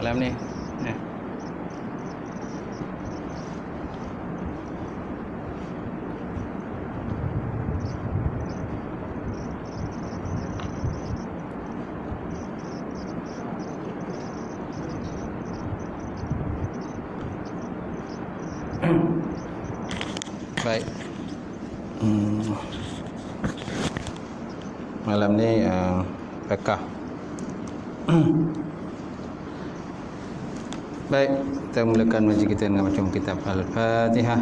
malam ni. Baik. Malam ni fiqh. Baik, kita mulakan majlis kita dengan macam kitab Al-Fatihah.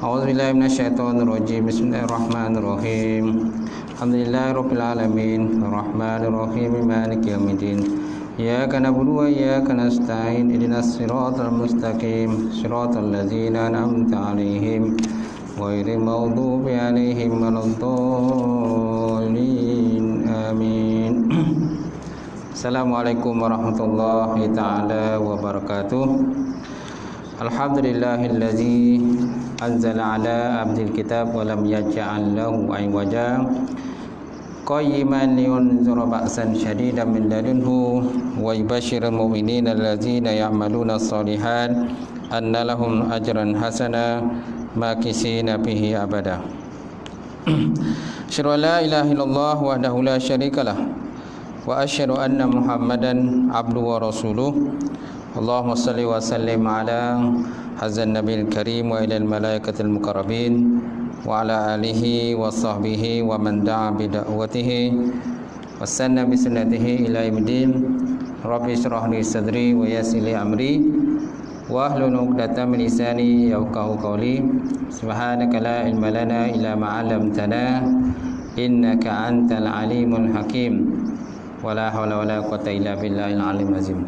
A'udzubillahi minasyaitonirrajim. Bismillahirrahmanirrahim. Alhamdulillahirabbil alamin, arrahmanirrahim, maliki yaumiddin. Iyyaka na'budu wa iyyaka nasta'in. Ihdinas siratal mustaqim, siratal ladzina an'amta 'alaihim ghairil maghdubi 'alaihim waladdallin. Amin. Assalamualaikum warahmatullahi ta'ala wabarakatuh. Alhamdulillahillazi anzala ala abdil kitab wa lam yaj'al lahu iwaja qayyiman liyunzira ba'san syadidan min ladunhu wa yubashshirul mu'minina allazina ya'maluna as-solihat anna lahum ajran hasana makisina bihi abada. Asyhadu an la ilaha illallah wahdahu la syarikalah wa asyhadu anna Muhammadan abduhu wa rasuluh. Allahumma salli wa sallim ala hadzal nabiyil karim wa ilal malaikatil muqarrabin wa ala alihi wa sahbihi wa man da'a bi da'watihi wa sanna bi sunnatihi ila yaumiddin. Rabbi shrah li sadri wa yassir li amri wa hlul 'uqdatam min lisani yafqahu qawli. Subhanaka la ilma lana illa ma 'allamtana innaka antal alimul hakim. Wala haula wala quwwata illa billahil aliyyil azim.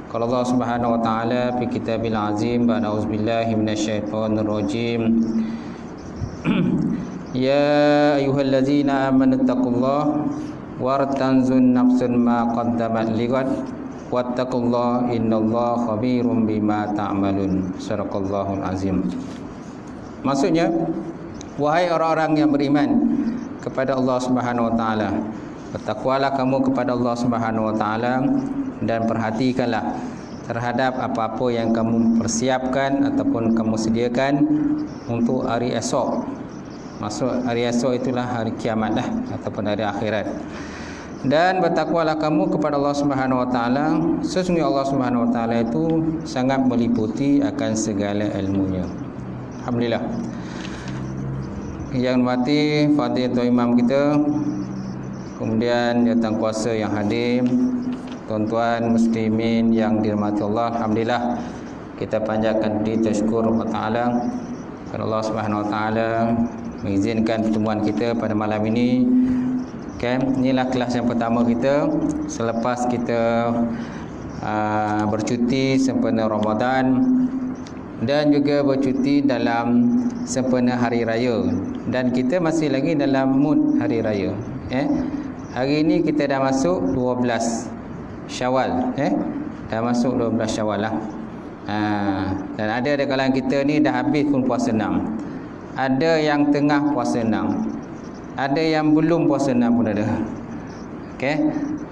Qala Allah Subhanahu wa ta'ala fi kitabil azim, ba'da auzubillahi minasyaitonir rajim. Ya ayyuhallazina amanu taqullaha wartanzun nafsun ma qaddamat lighad wattaqullaha innallaha khabirum bima ta'malun. Sadaqallahul azim. Maksudnya, wahai orang-orang yang beriman kepada Allah Subhanahu wa ta'ala, bertakwalah kamu kepada Allah Subhanahu wa ta'ala dan perhatikanlah terhadap apa-apa yang kamu persiapkan ataupun kamu sediakan untuk hari esok. Maksud hari esok itulah hari kiamat lah, ataupun hari akhirat. Dan bertakwalah kamu kepada Allah Subhanahu wa ta'ala, sesungguhnya Allah Subhanahu wa ta'ala itu sangat meliputi akan segala ilmunya. Alhamdulillah. Yang mati fadilatul imam kita, kemudian datang kuasa yang hadir, tuan-tuan muslimin yang dirahmati Allah, alhamdulillah kita panjatkan diri tashkur Allah Taala kepada Allah Subhanahu Wa Taala mengizinkan pertemuan kita pada malam ini. Inilah kelas yang pertama kita selepas kita bercuti sempena Ramadan dan juga bercuti dalam sempena hari raya, dan kita masih lagi dalam mood hari raya. Hari ini kita dah masuk 12 Syawal, dah masuk 12 Syawal lah. Dan ada kalangan kita ni dah habis pun puasa 6. Ada yang tengah puasa 6. Ada yang belum puasa 6 pun ada.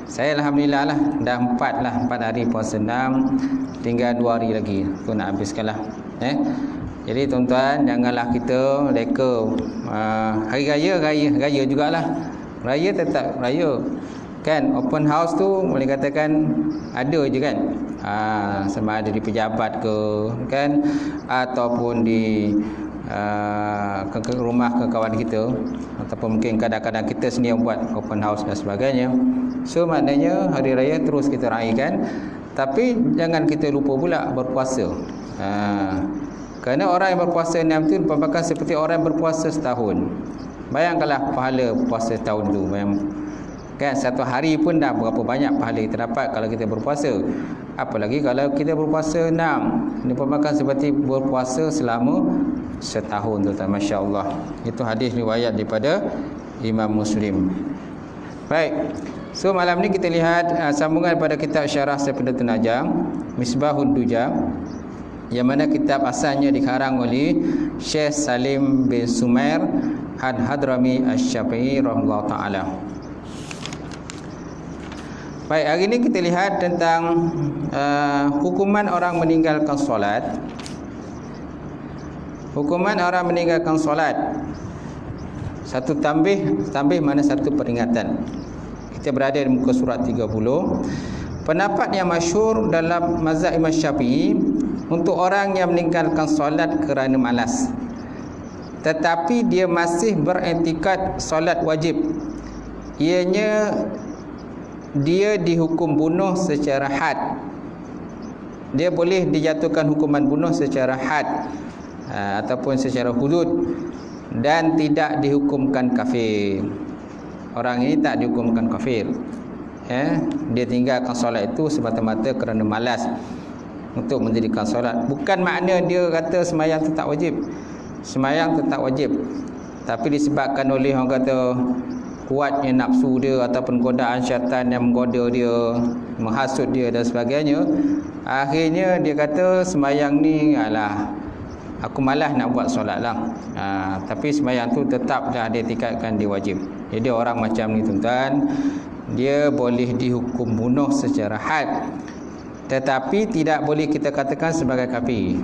Saya alhamdulillah lah dah 4 hari puasa 6. Tinggal 2 hari lagi tu nak habiskan lah. Jadi tuan-tuan, janganlah kita leka hari raya jugalah. Raya tetap raya. Open house tu boleh katakan ada je kan. Sama ada di pejabat ke ataupun di ke rumah ke kawan kita, ataupun mungkin kadang-kadang kita sendiri yang buat open house dan sebagainya. So maknanya hari raya terus kita raikan, tapi jangan kita lupa pula berpuasa. Kerana orang yang berpuasa 6 tu merupakan seperti orang yang berpuasa setahun. Bayangkanlah pahala puasa tahun tu. Satu hari pun dah berapa banyak pahala kita dapat kalau kita berpuasa. Apalagi kalau kita berpuasa 6. Ini merupakan seperti berpuasa selama setahun tu. Masya Allah. Itu hadis riwayat daripada Imam Muslim. Baik. So malam ni kita lihat sambungan pada kitab Syarah Saifuddin Najam, Misbahud Duja, yang mana kitab asalnya dikarang oleh Syekh Salim bin Sumair Hadrami Asy-Syafi'i rahimahullah taala. Baik, hari ini kita lihat tentang hukuman orang meninggalkan solat. Hukuman orang meninggalkan solat. Satu tambih mana satu peringatan. Kita berada di muka surat 30. Pendapat yang masyhur dalam mazhab Imam Syafi'i untuk orang yang meninggalkan solat kerana malas, tetapi dia masih beriktikad solat wajib, ianya dia dihukum bunuh secara had. Dia boleh dijatuhkan hukuman bunuh secara had ataupun secara hudud, dan tidak dihukumkan kafir. Orang ini tak dihukumkan kafir. Dia tinggalkan solat itu semata-mata kerana malas untuk mendirikan solat. Bukan makna dia kata sembahyang tu tak wajib. Sembahyang tetap wajib, tapi disebabkan oleh orang kata kuatnya nafsu dia ataupun godaan syaitan yang menggoda dia, menghasut dia dan sebagainya, akhirnya dia kata sembahyang ni alah, aku malas nak buat solat lah. Tapi sembahyang tu tetap dah dia tingkatkan dia wajib. Jadi orang macam ni tuan-tuan, dia boleh dihukum bunuh secara had, tetapi tidak boleh kita katakan sebagai kafir.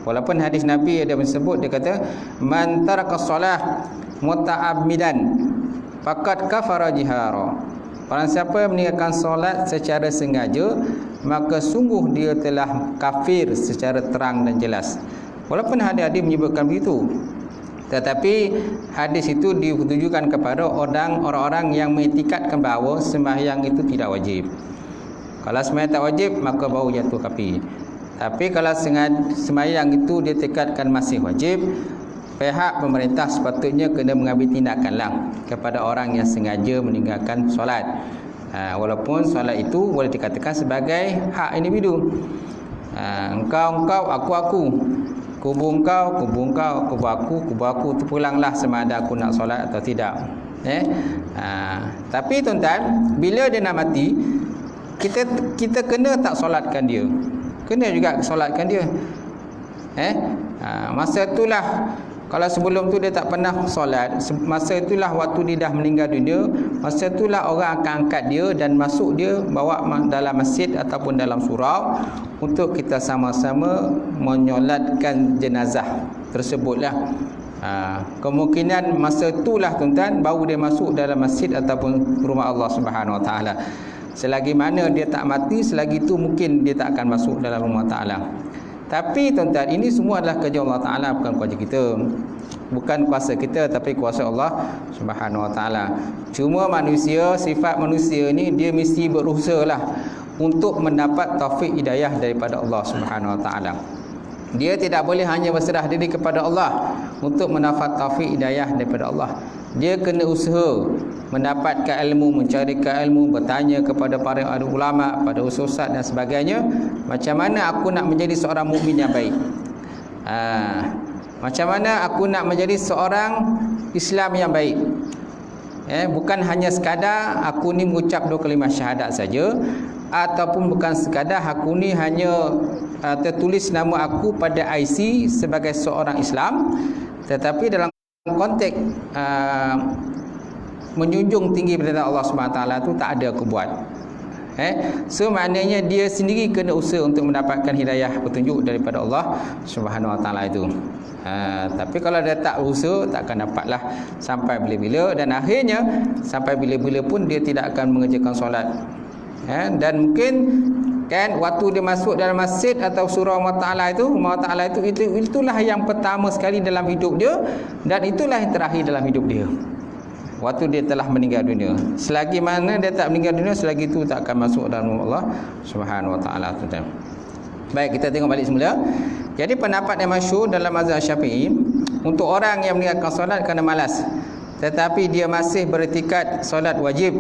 Walaupun hadis Nabi ada menyebut, dia kata man taraka solah muta'ammidan faqad kafara jihara. Orang siapa yang meninggalkan solat secara sengaja, maka sungguh dia telah kafir secara terang dan jelas. Walaupun hadis menyebutkan begitu, tetapi hadis itu ditujukan kepada orang-orang yang mengiktikadkan bahawa sembahyang itu tidak wajib. Kalau sembahyang tak wajib, maka baru jatuh kafir. Tapi kalau sembahyang itu dia tekadkan masih wajib, pihak pemerintah sepatutnya kena mengambil tindakanlah kepada orang yang sengaja meninggalkan solat. Walaupun solat itu boleh dikatakan sebagai hak individu. Engkau, aku. Kubu engkau, kubu aku, tu pulanglah sama ada aku nak solat atau tidak. Tapi tuan-tuan, bila dia nak mati, kita kena tak solatkan dia. Kena juga solatkan dia. Masa itulah, kalau sebelum tu dia tak pernah solat, masa itulah waktu dia dah meninggal dunia, masa itulah orang akan angkat dia dan masuk dia, bawa dalam masjid ataupun dalam surau untuk kita sama-sama menyolatkan jenazah tersebutlah. Kemungkinan masa itulah tuan-tuan baru dia masuk dalam masjid ataupun rumah Allah Subhanahu Wa Taala. Selagi mana dia tak mati, selagi itu mungkin dia tak akan masuk dalam rumah Ta'ala. Tapi tuan-tuan, ini semua adalah kerja Allah Ta'ala, bukan kuasa kita. Bukan kuasa kita, tapi kuasa Allah Subhanahu Wa Taala. Cuma manusia, sifat manusia ni, dia mesti berusaha lah untuk mendapat taufik hidayah daripada Allah Subhanahu Wa Taala. Dia tidak boleh hanya berserah diri kepada Allah untuk mendapat taufik hidayah daripada Allah. Dia kena usaha mendapatkan ilmu, mencarikan ilmu, bertanya kepada para ulama, pada ustaz dan sebagainya, macam mana aku nak menjadi seorang mukmin yang baik. Macam mana aku nak menjadi seorang Islam yang baik. Bukan hanya sekadar aku ni mengucap 2 kalimah syahadat saja, ataupun bukan sekadar aku ni hanya tertulis nama aku pada IC sebagai seorang Islam, tetapi dalam konteks menjunjung tinggi perintah Allah Subhanahu Wa Taala tu tak ada aku buat. So maknanya dia sendiri kena usaha untuk mendapatkan hidayah petunjuk daripada Allah Subhanahu Wa Taala itu. Tapi kalau dia tak usaha, tak akan dapatlah sampai bila-bila, dan akhirnya sampai bila-bila pun dia tidak akan mengerjakan solat. Dan mungkin kan waktu dia masuk dalam masjid atau surau Allah Ta'ala itu, Allah Ta'ala itulah yang pertama sekali dalam hidup dia, dan itulah yang terakhir dalam hidup dia waktu dia telah meninggal dunia. Selagi mana dia tak meninggal dunia, selagi itu tak akan masuk dalam Allah Subhanahu Wa Taala. Baik, kita tengok balik semula. Jadi pendapat yang masyhur dalam mazhab Syafi'i untuk orang yang meninggalkan solat kerana malas, tetapi dia masih beriktikad solat wajib,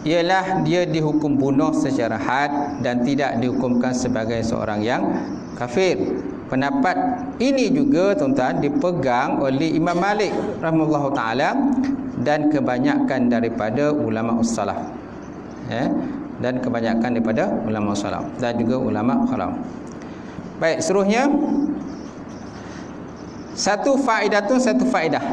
ialah dia dihukum bunuh secara had dan tidak dihukumkan sebagai seorang yang kafir. Pendapat ini juga tuan-tuan dipegang oleh Imam Malik rahimahullahu taala dan kebanyakan daripada ulama ussalah. Dan kebanyakan daripada ulama ussalah dan juga ulama khalaf. Baik, seterusnya satu faedah.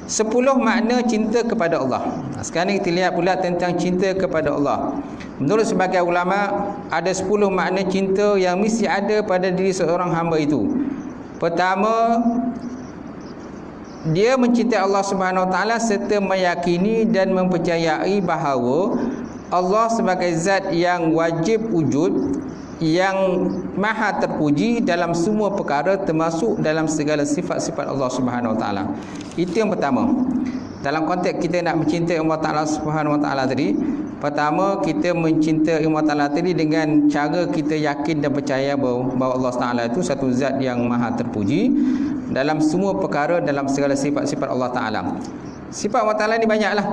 10 makna cinta kepada Allah. Sekarang ni kita lihat pula tentang cinta kepada Allah. Menurut sebagian ulama, ada 10 makna cinta yang mesti ada pada diri seorang hamba itu. Pertama, dia mencintai Allah Subhanahu Wa Taala serta meyakini dan mempercayai bahawa Allah sebagai zat yang wajib wujud, yang maha terpuji dalam semua perkara, termasuk dalam segala sifat-sifat Allah Subhanahu Wa Taala. Itu yang pertama. Dalam konteks kita nak mencintai Allah Taala Subhanahu Wa Taala tadi, pertama kita mencintai Allah Taala tadi dengan cara kita yakin dan percaya bahawa Allah Taala itu satu zat yang maha terpuji dalam semua perkara, dalam segala sifat-sifat Allah Taala. Sifat Allah Taala ni banyaklah.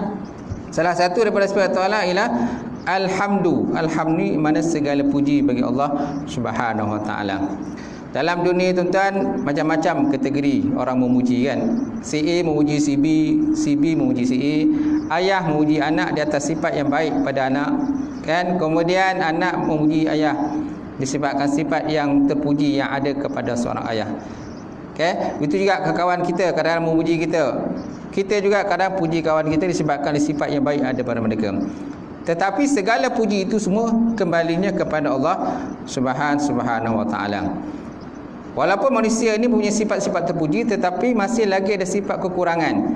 Salah satu daripada sifat Allah Taala ialah Alhamdu. Alhamdu mana segala puji bagi Allah Subhanahu Wa Taala. Dalam dunia tuan-tuan, macam-macam kategori orang memuji kan. Si A memuji si B, si B memuji si A, ayah memuji anak di atas sifat yang baik pada anak kan. Kemudian anak memuji ayah disebabkan sifat yang terpuji yang ada kepada seorang ayah. Okay? Itu juga kawan kita kadang-kadang memuji kita. Kita juga kadang puji kawan kita disebabkan sifat yang baik ada pada mereka. Tetapi segala puji itu semua kembalinya kepada Allah Subhanahu Wa Taala. Walaupun manusia ini punya sifat-sifat terpuji, tetapi masih lagi ada sifat kekurangan.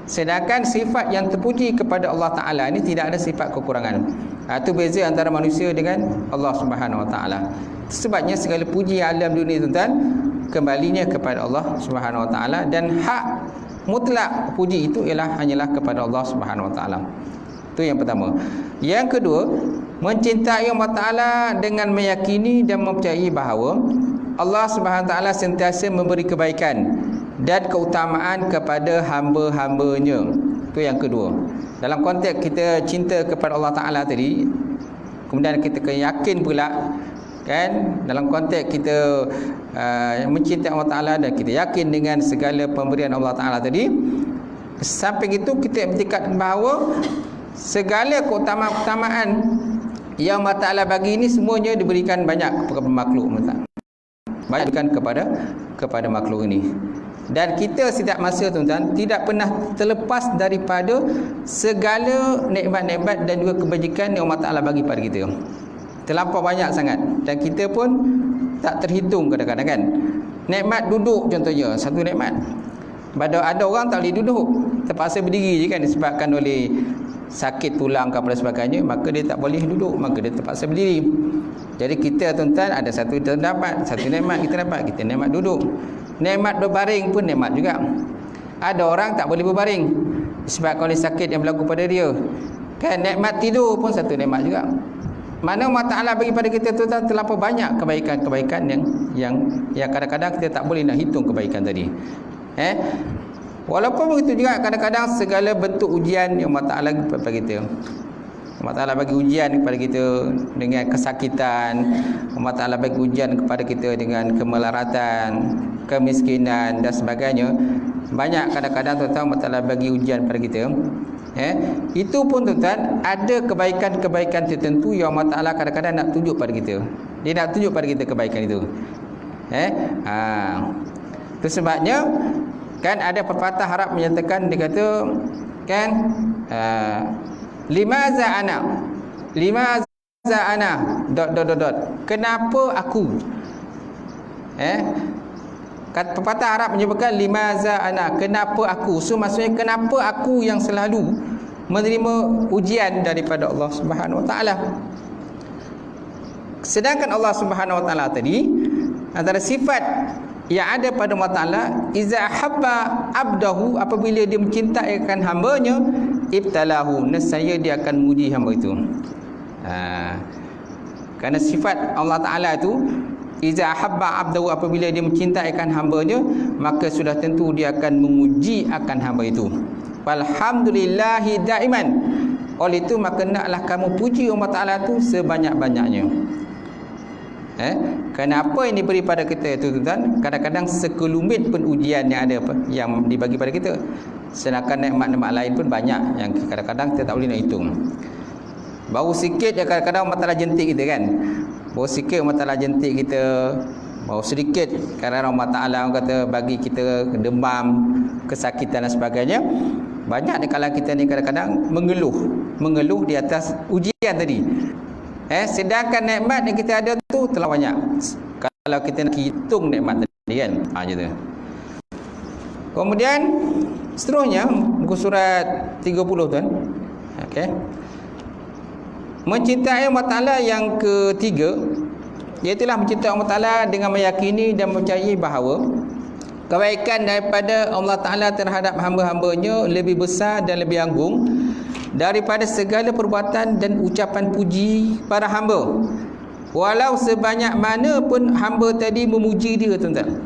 Sedangkan sifat yang terpuji kepada Allah Taala ini tidak ada sifat kekurangan. Itu beza antara manusia dengan Allah Subhanahu Wa Taala. Sebabnya segala puji yang alam dunia tuan-tuan kembalinya kepada Allah Subhanahu Wa Taala, dan hak mutlak puji itu ialah hanyalah kepada Allah Subhanahu Wa Taala. Itu yang pertama. Yang kedua, mencintai Allah Taala dengan meyakini dan mempercayai bahawa Allah Subhanahu Wa Taala sentiasa memberi kebaikan dan keutamaan kepada hamba-hambanya. Itu yang kedua. Dalam konteks kita cinta kepada Allah Taala tadi, kemudian kita yakin pula kan, dalam konteks kita mencintai Allah Taala dan kita yakin dengan segala pemberian Allah Taala tadi, samping itu kita bertekad bahawa segala keutamaan yang Allah Taala bagi ini semuanya diberikan banyak kepada makhluk, banyak diberikan kepada makhluk ini. Dan kita setiap masa tuan-tuan tidak pernah terlepas daripada segala nikmat-nikmat dan juga kebajikan yang Allah Taala bagi pada kita. Terlampau banyak sangat, dan kita pun tak terhitung kadang-kadang kan. Nikmat duduk contohnya, satu nikmat. Ada orang tak boleh duduk, terpaksa berdiri je kan, disebabkan oleh sakit tulang ke apa sebagainya, maka dia tak boleh duduk, maka dia terpaksa berdiri. Jadi kita tuan-tuan ada satu terdapat, satu nikmat kita dapat, kita nikmat duduk. Nikmat berbaring pun nikmat juga. Ada orang tak boleh berbaring disebabkan oleh sakit yang berlaku pada dia. Kan, nikmat tidur pun satu nikmat juga. Mana Allah Ta'ala bagi pada kita tuan-tuan terlampau banyak kebaikan-kebaikan yang kadang-kadang kita tak boleh nak hitung kebaikan tadi. Walaupun begitu juga kadang-kadang segala bentuk ujian yang Allah Ta'ala bagi kepada kita. Allah Ta'ala bagi ujian kepada kita dengan kesakitan. Allah Ta'ala bagi ujian kepada kita dengan kemelaratan, kemiskinan dan sebagainya. Banyak kadang-kadang tuan-tuan Allah Ta'ala bagi ujian kepada kita. Itu pun tuan-tuan ada kebaikan-kebaikan tertentu yang Allah Ta'ala kadang-kadang nak tunjuk pada kita. Dia nak tunjuk pada kita kebaikan itu. Itu sebabnya kan ada pepatah Arab menyatakan, dia kata kan, limaza ana kenapa aku, pepatah Arab menyebutkan limaza ana, kenapa aku. So maksudnya kenapa aku yang selalu menerima ujian daripada Allah Subhanahu Wa Taala. Sedangkan Allah Subhanahu Wa Taala tadi, antara sifat yang ada pada Allah Ta'ala, iza habba abdahu, apabila dia mencintai akan hambanya, ibtalahu, nescaya dia akan menguji hamba itu. Kerana sifat Allah Ta'ala itu, iza habba abdahu, apabila dia mencintai akan hambanya, maka sudah tentu dia akan menguji akan hamba itu. Walhamdulillahi daiman, oleh itu maka naklah kamu puji Allah Ta'ala itu sebanyak-banyaknya. Kerana apa yang diberi pada kita itu tuan-tuan, kadang-kadang sekelumit pun ujian yang ada yang dibagi pada kita. Sedangkan nikmat-nikmat lain pun banyak yang kadang-kadang kita tak boleh nak hitung. Baru sikit je kadang-kadang Allah Ta'ala jentik kita kan. Baru sikit Allah Ta'ala jentik kita, sedikit kerana Allah Ta'ala kata bagi kita demam, kesakitan dan sebagainya. Banyak di kalangan kita ni kadang-kadang mengeluh di atas ujian tadi. Sedangkan nikmat yang kita ada tu telah banyak. Kalau kita nak hitung nikmat tadi kan. Macam tu. Kemudian seterusnya muka surat 30 tuan. Okey. Mencintai Allah Ta'ala yang ketiga, iaitulah mencintai Allah Ta'ala dengan meyakini dan percayai bahawa kebaikan daripada Allah Ta'ala terhadap hamba-hambanya lebih besar dan lebih agung daripada segala perbuatan dan ucapan puji para hamba, walau sebanyak mana pun hamba tadi memuji dia, tuan-tuan.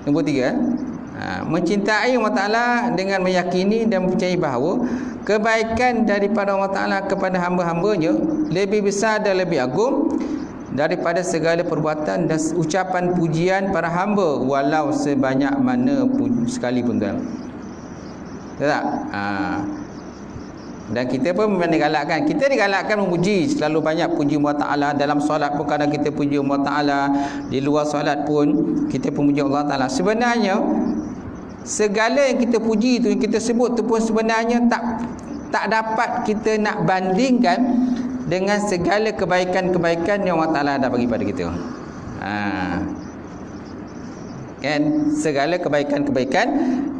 Nombor 3, mencintai Allah Ta'ala dengan meyakini dan percayai bahawa kebaikan daripada Allah Ta'ala kepada hamba-hambanya lebih besar dan lebih agung daripada segala perbuatan dan ucapan pujian para hamba, walau sebanyak mana pun sekalipun, tuan. Tak? Dan kita pun memang digalakkan. Kita digalakkan memuji, selalu banyak puji Allah Ta'ala. Dalam solat pun kadang kita puji Allah Ta'ala, di luar solat pun kita puji Allah Ta'ala. Sebenarnya segala yang kita puji tu, yang kita sebut tu pun sebenarnya tak dapat kita nak bandingkan dengan segala kebaikan-kebaikan yang Allah Ta'ala dah bagi pada kita. Kan, segala kebaikan-kebaikan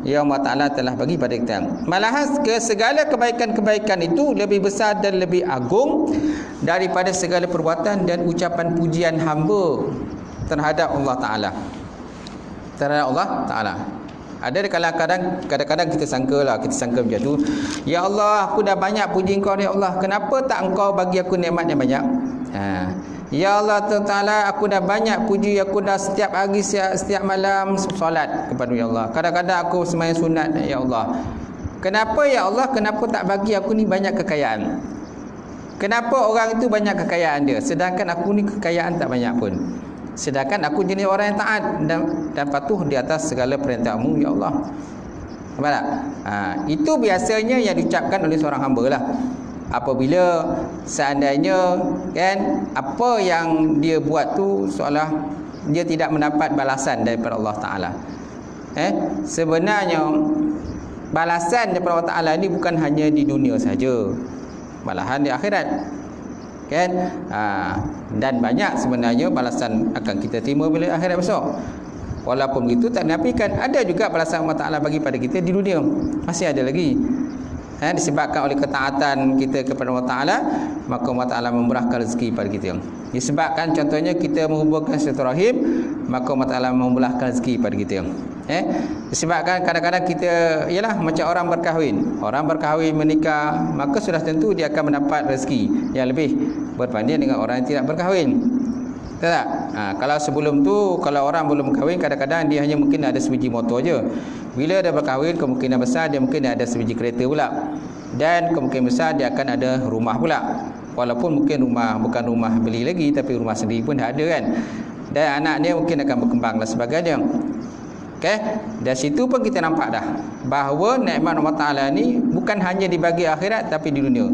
yang Allah Ta'ala telah bagi pada kita. Malahan segala kebaikan-kebaikan itu lebih besar dan lebih agung daripada segala perbuatan dan ucapan pujian hamba terhadap Allah Ta'ala. Terhadap Allah Ta'ala. Ada kadang-kadang kita sangka macam tu. Ya Allah, aku dah banyak puji Engkau ya Allah. Kenapa tak Engkau bagi aku nikmat yang banyak? Ya Allah Ta'ala, aku dah banyak puji, aku dah setiap hari, setiap malam solat kepada ya Allah. Kadang-kadang aku sembahyang sunat ya Allah. Kenapa ya Allah, kenapa tak bagi aku ni banyak kekayaan? Kenapa orang itu banyak kekayaan dia, sedangkan aku ni kekayaan tak banyak pun? Sedangkan aku jenis orang yang taat dan patuh di atas segala perintah-Mu ya Allah. Nampak tak? Itu biasanya yang diucapkan oleh seorang hamba lah. Apabila seandainya kan apa yang dia buat tu seolah dia tidak mendapat balasan daripada Allah Ta'ala. Sebenarnya balasan daripada Allah Ta'ala ni bukan hanya di dunia saja, malahan di akhirat. Kan? Dan banyak sebenarnya balasan akan kita terima bila akhirat besok. Walaupun begitu tak dinafikan ada juga balasan Allah Ta'ala bagi pada kita di dunia. Masih ada lagi. Disebabkan oleh ketaatan kita kepada Allah Ta'ala, maka Allah Ta'ala memurahkan rezeki pada kita. Disebabkan contohnya kita menghubungkan silaturahim, maka Allah Ta'ala memurahkan rezeki pada kita. Disebabkan kadang-kadang kita ialah macam orang berkahwin menikah, maka sudah tentu dia akan mendapat rezeki yang lebih berbanding dengan orang yang tidak berkahwin. Tak? Kalau sebelum tu, kalau orang belum berkahwin, kadang-kadang dia hanya mungkin ada sebiji motor je. Bila dia berkahwin, kemungkinan besar dia mungkin ada sebiji kereta pula. Dan kemungkinan besar dia akan ada rumah pula. Walaupun mungkin rumah bukan rumah beli lagi, tapi rumah sendiri pun dah ada kan. Dan anak dia mungkin akan berkembang dan sebagainya. Okay? Dan situ pun kita nampak dah bahawa nikmat Allah Ta'ala ni bukan hanya dibagi akhirat tapi di dunia.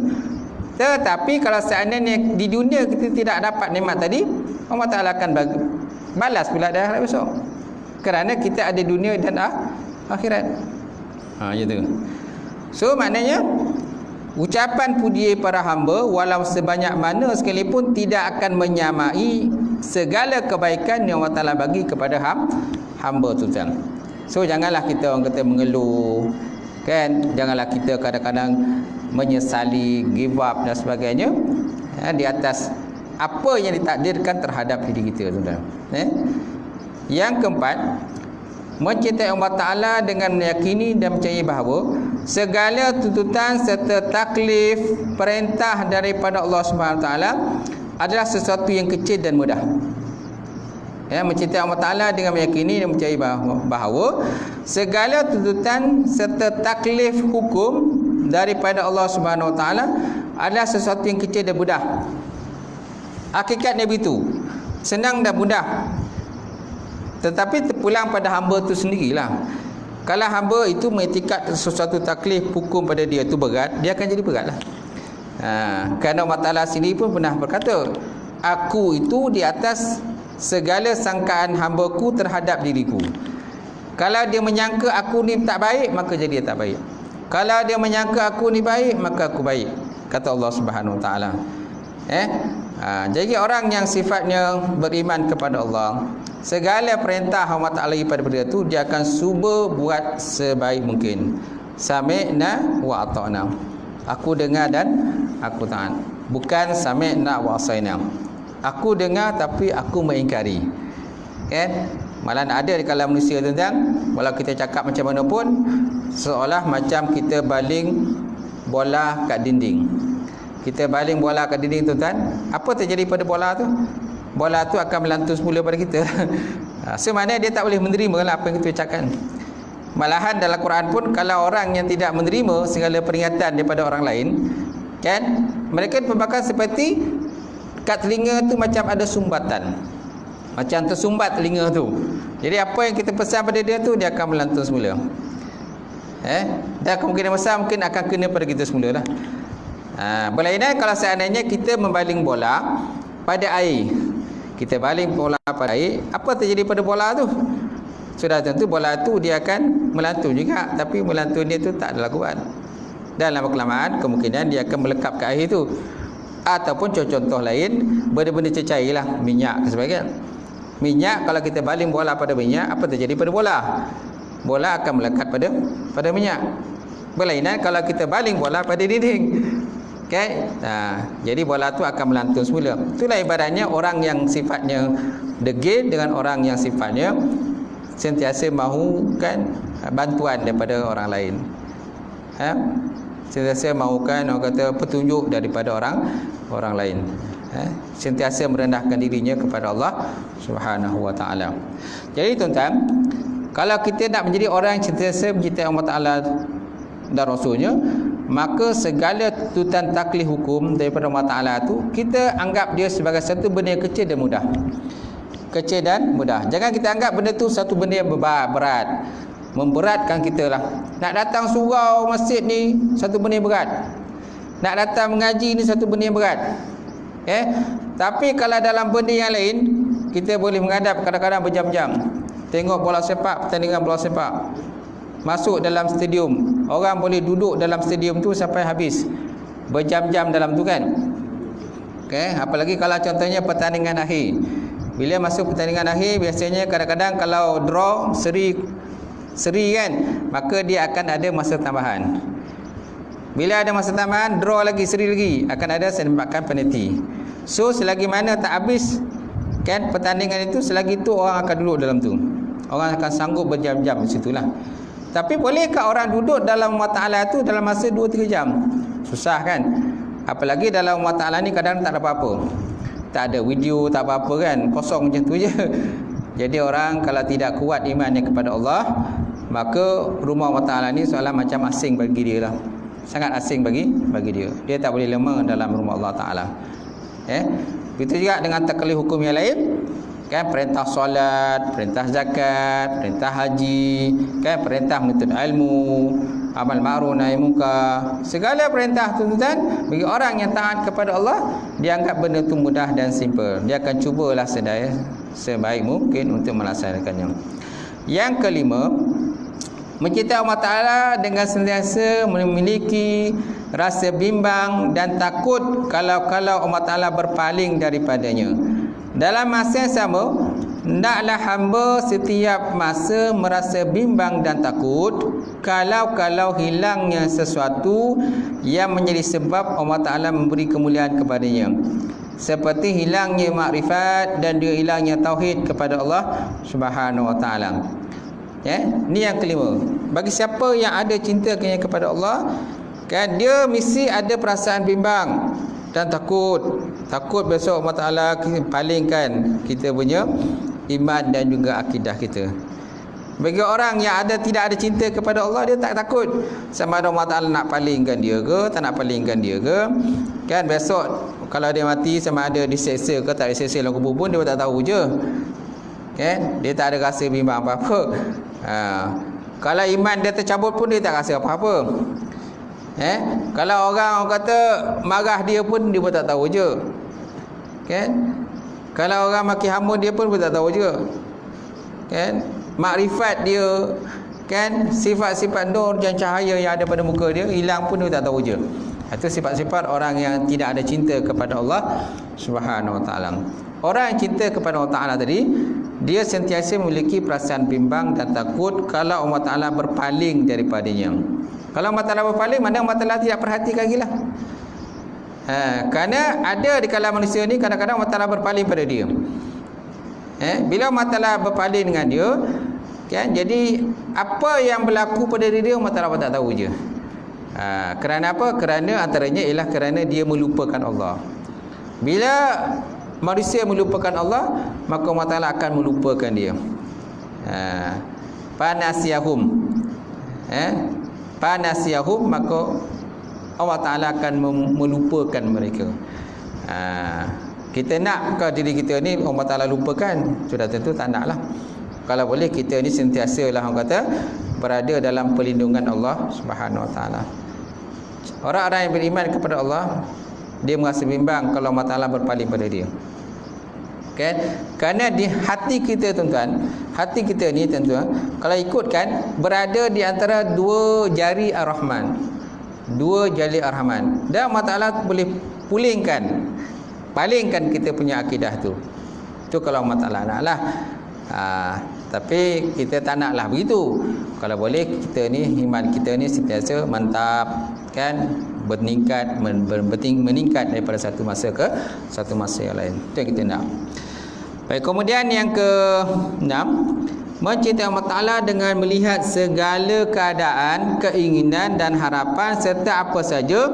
Tetapi kalau seandainya di dunia kita tidak dapat nikmat tadi, Allah Ta'ala akan balas pula di akhirat besok. Kerana kita ada dunia dan akhirat. Gitu. So maknanya ucapan puji para hamba walau sebanyak mana sekalipun tidak akan menyamai segala kebaikan yang Allah Ta'ala bagi kepada hamba tu. So janganlah kita orang kata mengeluh, kan? Janganlah kita kadang-kadang menyesali, give up dan sebagainya di atas apa yang ditakdirkan terhadap diri kita, tuan-tuan. Yang keempat, mencintai Allah Ta'ala dengan meyakini dan percayai bahawa segala tuntutan serta taklif perintah daripada Allah Subhanahu Wa Ta'ala adalah sesuatu yang kecil dan mudah. Mencintai Allah Ta'ala dengan meyakini dan percayai bahawa segala tuntutan serta taklif hukum daripada Allah Subhanahu Wa Ta'ala adalah sesuatu yang kecil dan mudah. Hakikatnya begitu, senang dan mudah. Tetapi terpulang pada hamba itu sendirilah. Kalau hamba itu mengiktikad sesuatu taklif hukum pada dia itu berat, dia akan jadi beratlah. Kerana Allah Ta'ala sendiri pun pernah berkata, aku itu di atas segala sangkaan hamba-Ku terhadap diriku. Kalau dia menyangka aku ni tak baik, maka jadi dia tak baik. Kalau dia menyangka aku ni baik, maka aku baik, kata Allah Subhanahu Wa Taala. Jadi orang yang sifatnya beriman kepada Allah, segala perintah Allah Taala pada dia tu dia akan cuba buat sebaik mungkin. Sami'na wa ata'na. Aku dengar dan aku taat. Bukan sami'na wa asaina. Aku dengar tapi aku mengingkari. Kan? Malah ada di kalangan manusia tuan-tuan, walau kita cakap macam mana pun, seolah macam kita baling bola kat dinding. Kita baling bola kat dinding tuan-tuan, apa terjadi pada bola tu? Bola tu akan melantung semula pada kita. Semana dia tak boleh menerima lah apa yang kita ucapkan. Malahan dalam Quran pun, kalau orang yang tidak menerima segala peringatan daripada orang lain, kan, mereka membakar seperti kat telinga tu macam ada sumbatan, macam tersumbat telinga tu. Jadi apa yang kita pesan pada dia tu, dia akan melantung semula. Dan kemungkinan besar mungkin akan kena pada kita semula lah. Berlainan kalau seandainya kita membaling bola pada air. Kita baling bola pada air, apa terjadi pada bola tu? Sudah tentu bola tu dia akan melantung juga, tapi melantung dia tu tak adalah kuat. Dan lama kelamaan kemungkinan dia akan melekap ke air tu. Ataupun contoh lain, benda-benda cecair lah, minyak dan sebagainya. Minyak, kalau kita baling bola pada minyak, apa terjadi pada bola? Bola akan melekat pada minyak. Berlainan kalau kita baling bola pada dinding. Okay? Jadi bola tu akan melantung semula. Itulah ibaratnya orang yang sifatnya degil dengan orang yang sifatnya sentiasa mahukan bantuan daripada orang lain. Sentiasa mahukan, orang kata, petunjuk daripada orang lain. Sentiasa merendahkan dirinya kepada Allah Subhanahu Wa Taala. Jadi tuan-tuan, kalau kita nak menjadi orang yang sentiasa mencintai Allah Taala dan Rasulnya, maka segala tuntutan taklif hukum daripada Allah Taala tu kita anggap dia sebagai satu benda yang kecil dan mudah. Kecil dan mudah. Jangan kita anggap benda tu satu benda yang berat, memberatkan kita lah. Nak datang surau masjid ni satu benda yang berat. Nak datang mengaji ni satu benda yang berat. Tapi kalau dalam benda yang lain, kita boleh menghadap kadang-kadang berjam-jam. Tengok bola sepak, pertandingan bola sepak. Masuk dalam stadium, orang boleh duduk dalam stadium tu sampai habis, berjam-jam dalam tu kan. Apalagi kalau contohnya pertandingan akhir. Bila masuk pertandingan akhir, biasanya kadang-kadang kalau draw, seri kan, maka dia akan ada masa tambahan. Bila ada masa tambahan, draw lagi, seri lagi, akan ada senembakan penalti. So selagi mana tak habis kan pertandingan itu, selagi itu orang akan duduk dalam tu. Orang akan sanggup berjam-jam di situlah. Tapi bolehkah orang duduk dalam Allah Ta'ala tu dalam masa 2-3 jam? Susah kan? Apalagi dalam Allah Ta'ala ni kadang tak ada apa-apa. Tak ada video, tak apa-apa kan, kosong macam tu je. Jadi orang kalau tidak kuat imannya kepada Allah, maka rumah Allah Ta'ala ni seolah macam asing bagi dia lah. Sangat asing bagi dia. Dia tak boleh lemah dalam rumah Allah Ta'ala. Begitu juga dengan taklif hukum yang lain, kan, perintah solat, perintah zakat, perintah haji, kan, perintah menuntut ilmu, amal ma'ruf nahi munkar. Segala perintah tuntutan bagi orang yang taat kepada Allah, dia anggap benda itu mudah dan simple. Dia akan cubalah sebaik mungkin untuk melaksanakannya. Yang kelima, mencintai Allah Ta'ala dengan sentiasa memiliki rasa bimbang dan takut kalau Allah Ta'ala berpaling daripadanya. Dalam masa yang sama, hendaklah hamba setiap masa merasa bimbang dan takut kalau hilangnya sesuatu yang menjadi sebab Allah Ta'ala memberi kemuliaan kepadanya, seperti hilangnya makrifat dan dia hilangnya tauhid kepada Allah Subhanahu Wa Ta'ala. Ni yang kelima. Bagi siapa yang ada cinta kepada Allah, kan, dia mesti ada perasaan bimbang dan takut besok Allah Ta'ala palingkan kita punya iman dan juga akidah kita. Bagi orang yang tidak ada cinta kepada Allah, dia tak takut sama ada Allah Ta'ala nak palingkan dia ke, tak nak palingkan dia ke. Kan, besok kalau dia mati sama ada diseksa ke tak diseksa dalam kubur pun dia tak tahu je. Kan, dia tak ada rasa bimbang apa-apa. Kalau iman dia tercabut pun dia tak rasa apa-apa. Kalau orang kata marah dia pun dia pun tak tahu je. Kan? Kalau orang maki hama dia pun tak tahu juga. Kan? Makrifat dia, kan, sifat-sifat nur dan cahaya yang ada pada muka dia hilang pun dia tak tahu je. Itu sifat-sifat orang yang tidak ada cinta kepada Allah Subhanahu Wa Taala. Orang yang cinta kepada Allah Taala tadi, dia sentiasa memiliki perasaan bimbang dan takut kalau Allah Taala berpaling daripadanya. Kalau Allah Taala berpaling, mana Allah Taala tidak perhatikan lagi lah. Kerana ada di kalangan manusia ni kadang-kadang Allah Taala berpaling pada dia. Bila Allah Taala berpaling dengan dia, kan, jadi apa yang berlaku pada diri dia Allah Taala tak tahu je. Kerana apa? Kerana antaranya ialah kerana dia melupakan Allah. Bila manusia melupakan Allah, maka Allah Taala akan melupakan dia. Panasiyahum. Panasiyahum, maka Allah Ta'ala akan melupakan mereka. Kita nak ke diri kita ni Allah Ta'ala lupakan? Sudah tentu tak nak lah. Kalau boleh kita ni sentiasa lah orang kata berada dalam perlindungan Allah Subhanahu Wa Ta'ala. Orang-orang yang beriman kepada Allah, dia merasa bimbang kalau Allah Ta'ala berpaling pada dia. Okay? Kerana di hati kita tuan-tuan, hati kita ni tuan-tuan, kalau ikutkan berada di antara dua jari Ar-Rahman. Dua jari Ar-Rahman. Dan Allah Ta'ala boleh palingkan kita punya akidah tu. Itu kalau Allah Ta'ala nak lah. Tapi kita tak nak lah begitu. Kalau boleh kita ni, iman kita ni sentiasa mantap, kan, meningkat daripada satu masa ke satu masa yang lain. Itu yang kita nak. Baik, kemudian yang ke-6, mencintai Allah Ta'ala dengan melihat segala keadaan, keinginan dan harapan serta apa saja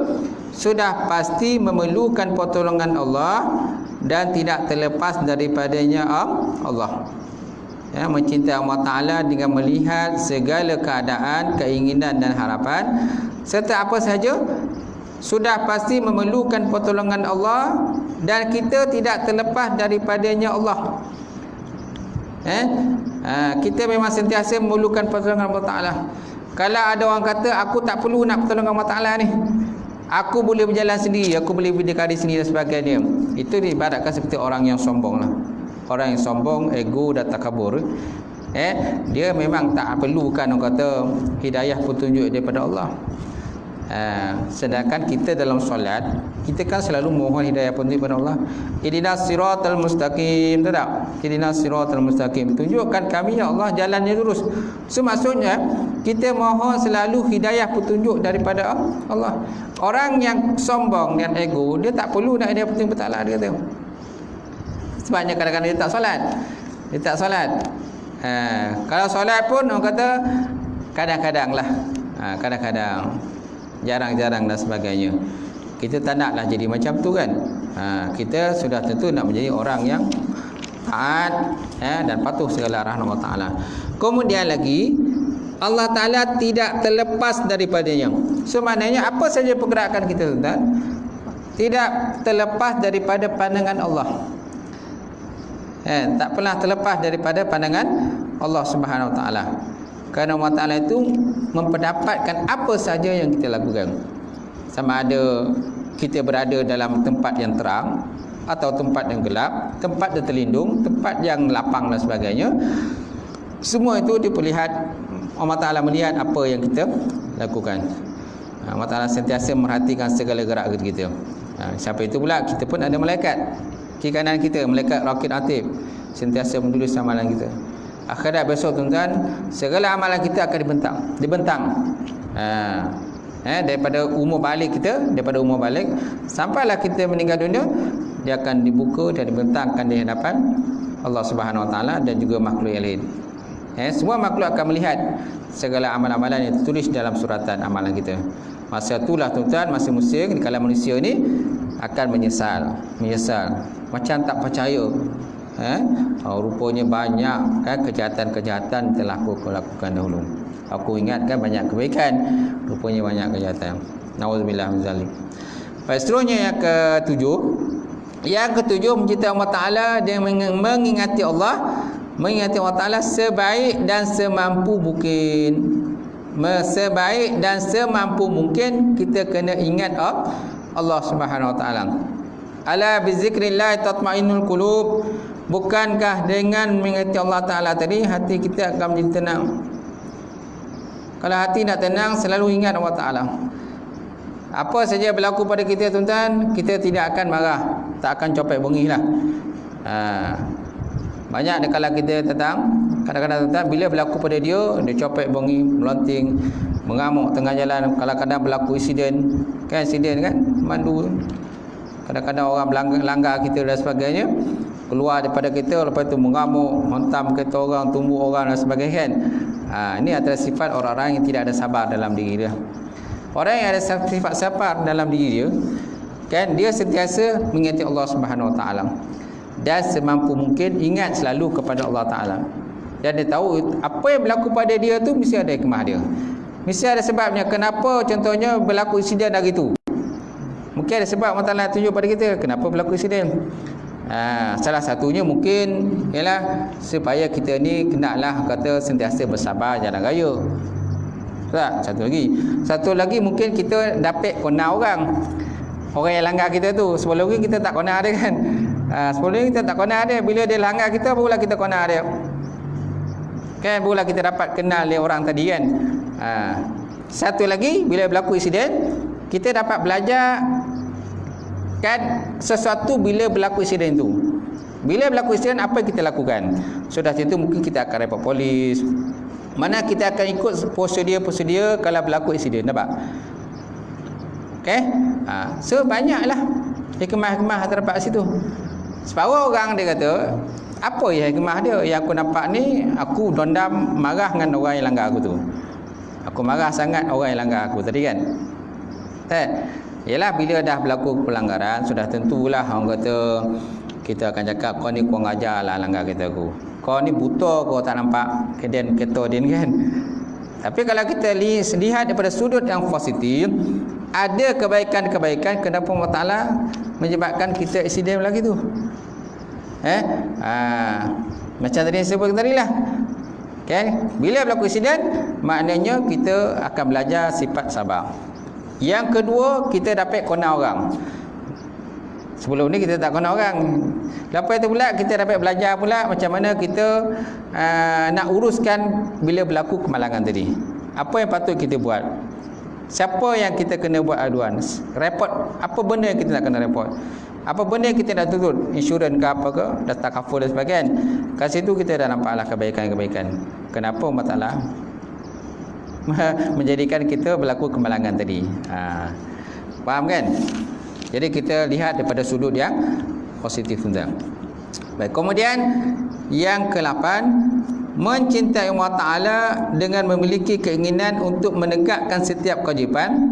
sudah pasti memerlukan pertolongan Allah dan tidak terlepas daripadanya Allah. Mencintai Allah Ta'ala dengan melihat segala keadaan, keinginan dan harapan serta apa saja sudah pasti memerlukan pertolongan Allah dan kita tidak terlepas daripadanya Allah. Kita memang sentiasa memerlukan pertolongan Allah Ta'ala. Kalau ada orang kata aku tak perlu nak pertolongan Allah Ta'ala ni, aku boleh berjalan sendiri, aku boleh berdikari sendiri dan sebagainya, itu diibaratkan seperti orang yang sombong lah. Orang yang sombong, ego dan takabur, dia memang tak perlukan orang kata hidayah petunjuk daripada Allah. Sedangkan kita dalam solat, kita kan selalu mohon hidayah petunjuk daripada Allah. Ihdinas siratal mustaqim, tak? Ihdinas siratal mustaqim, tunjukkan kami ya Allah jalannya lurus. So maksudnya kita mohon selalu hidayah petunjuk daripada Allah. Orang yang sombong dan ego, dia tak perlu nak hidayah petunjuk Allah, dia kata. Sebabnya kadang-kadang dia tak solat. Dia tak solat. Kalau solat pun orang kata kadang-kadang lah. Kadang-kadang, jarang-jarang dan sebagainya. Kita tak naklah jadi macam tu kan. Kita sudah tentu nak menjadi orang yang taat dan patuh segala arahan Allah Ta'ala. Kemudian lagi, Allah Ta'ala tidak terlepas daripadanya. So maknanya apa saja pergerakan kita tuan, tidak terlepas daripada pandangan Allah. Tak pernah terlepas daripada pandangan Allah Subhanahu Wa Ta'ala. Kerana Allah Ta'ala itu memperdapatkan apa saja yang kita lakukan. Sama ada kita berada dalam tempat yang terang atau tempat yang gelap, tempat yang terlindung, tempat yang lapang dan sebagainya. Semua itu diperlihat, Allah Ta'ala melihat apa yang kita lakukan. Allah Ta'ala sentiasa merhatikan segala gerak kita. Siapa itu pula? Kita pun ada malaikat kiri kanan kita, malaikat Raqib Atid, sentiasa menulis amalan kita. Akhirat besok tuan-tuan, segala amalan kita akan dibentang. Daripada umur balik kita, daripada umur balik sampailah kita meninggal dunia, dia akan dibuka dan dibentangkan di hadapan Allah Subhanahu Wa Taala dan juga makhluk yang lain. Semua makhluk akan melihat segala amalan-amalan yang tertulis dalam suratan amalan kita. Masa itulah tuan-tuan, masa musim di kalangan manusia ni akan menyesal macam tak percaya. Rupanya banyak kejahatan-kejahatan telah aku lakukan dahulu. Aku ingatkan banyak kebaikan, rupanya banyak kejahatan. Nauzubillah min zalik. Seterusnya yang ketujuh. Yang ketujuh, mencintai Allah Ta'ala dan mengingati Allah. Mengingati Allah Ta'ala sebaik dan semampu mungkin. Sebaik dan semampu mungkin kita kena ingat Allah Subhanahu Wa Ta'ala. Ala bizikrillah tatmainnul qulub. Bukankah dengan mengingati Allah Ta'ala tadi hati kita akan menjadi tenang? Kalau hati nak tenang, selalu ingat Allah Ta'ala. Apa saja berlaku pada kita tuan-tuan, kita tidak akan marah, tak akan copek bengih lah. Banyak kalau kita datang, kadang-kadang tuan-tuan bila berlaku pada dia copek bengih, melonting, mengamuk tengah jalan. Kadang-kadang berlaku insiden kan, mandu. Kadang-kadang orang langgar kita dan sebagainya, keluar daripada kita, lepas tu mengamuk, hentam kereta orang, tumbuk orang dan sebagainya kan. Ini adalah sifat orang-orang yang tidak ada sabar dalam diri dia. Orang yang ada sifat sabar dalam diri dia, kan, dia sentiasa mengingati Allah Subhanahu Wa Taala dan semampu mungkin ingat selalu kepada Allah Taala. Dan dia tahu apa yang berlaku pada dia tu mesti ada hikmah dia. Mesti ada sebabnya. Kenapa contohnya berlaku insiden hari tu? Mungkin ada sebab Allah Taala tunjuk pada kita kenapa berlaku insiden. Salah satunya mungkin ialah supaya kita ni kenalah kata sentiasa bersabar jalan raya. Tak? Satu lagi mungkin kita dapat kona orang yang langgar kita tu. Sebelum ni kita tak kona dia kan. Sebelum ni kita tak kona dia. Bila dia langgar kita, barulah kita kona dia kan, barulah kita dapat kenal dia orang tadi kan. Satu lagi, bila berlaku insiden, kita dapat belajar kan sesuatu bila berlaku insiden tu. Bila berlaku insiden, apa yang kita lakukan? So dari situ mungkin kita akan report polis. Mana kita akan ikut prosedur kalau berlaku insiden, nampak? Okey? So banyaklah hikmah-hikmah terdapat situ. Separuh orang dia kata, apa ya hikmah dia? Yang aku nampak ni, aku dendam marah dengan orang yang langgar aku tu. Aku marah sangat orang yang langgar aku tadi kan. Yalah, bila dah berlaku pelanggaran, sudah tentulah orang kata, kita akan cakap kau ni kurang ajar lah langgar kereta aku. Kau ni buta, kau tak nampak kemudian kereta dia ni kan. Tapi kalau kita lihat daripada sudut yang positif, ada kebaikan-kebaikan kenapa Allah Ta'ala menyebabkan kita insiden lagi tu. Macam tadi yang sebut tadi lah. Okay? Bila berlaku insiden, maknanya kita akan belajar sifat sabar. Yang kedua, kita dapat kona orang. Sebelum ni kita tak kena orang. Lepas itu pula kita dapat belajar pula macam mana kita nak uruskan bila berlaku kemalangan tadi. Apa yang patut kita buat? Siapa yang kita kena buat aduan? Report apa benda yang kita nak kena report? Apa benda yang kita nak tuntut? Insurans ke apa ke? Data cover dan sebagainya. Kat situ kita dah nampaklah kebaikan-kebaikan. Kenapa Allah Ta'ala menjadikan kita berlaku kemalangan tadi? Faham kan? Jadi kita lihat daripada sudut yang positif tuan. Baik, kemudian yang ke-8, mencintai Allah Ta'ala dengan memiliki keinginan untuk menegakkan setiap kewajipan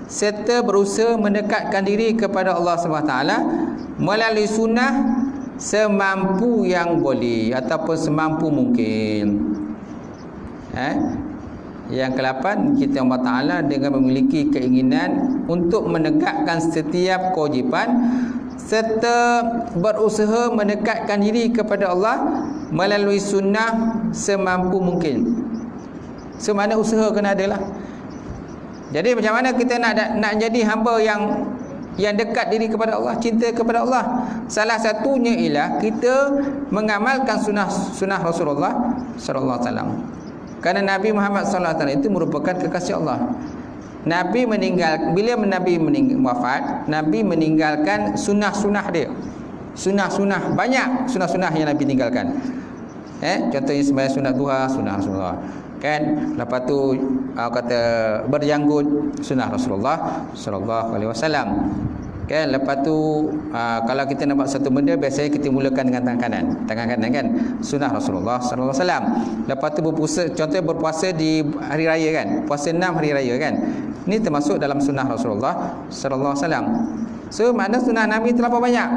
serta berusaha mendekatkan diri kepada Allah SWT melalui sunnah semampu yang boleh ataupun semampu mungkin. Yang ke-8, mencintai Allah Ta'ala dengan memiliki keinginan untuk menegakkan setiap kewajipan serta berusaha mendekatkan diri kepada Allah melalui sunnah semampu mungkin. Semana usaha kena adalah. Jadi macam mana kita nak jadi hamba yang dekat diri kepada Allah, cinta kepada Allah? Salah satunya ialah kita mengamalkan sunnah Rasulullah sallallahu alaihi wasallam. Kerana Nabi Muhammad sallallahu alaihi wasallam itu merupakan kekasih Allah. Nabi meninggal, bila Nabi wafat, Nabi meninggalkan sunnah-sunnah dia. Sunnah-sunnah, banyak sunnah-sunnah yang Nabi tinggalkan. Contohnya sembahyang sunat duha, sunnah Rasulullah. Kan? Lepas tu kata berjanggut, sunnah Rasulullah sallallahu alaihi wasallam. Kan? Lepas tu kalau kita nak buat satu benda, biasanya kita mulakan dengan tangan kanan kan, sunnah Rasulullah sallallahu alaihi wasallam. Lepas tu berpuasa, contohnya berpuasa di hari raya kan, puasa 6 hari raya kan, ini termasuk dalam sunnah Rasulullah sallallahu alaihi wasallam. So makna sunnah Nabi terlalu banyak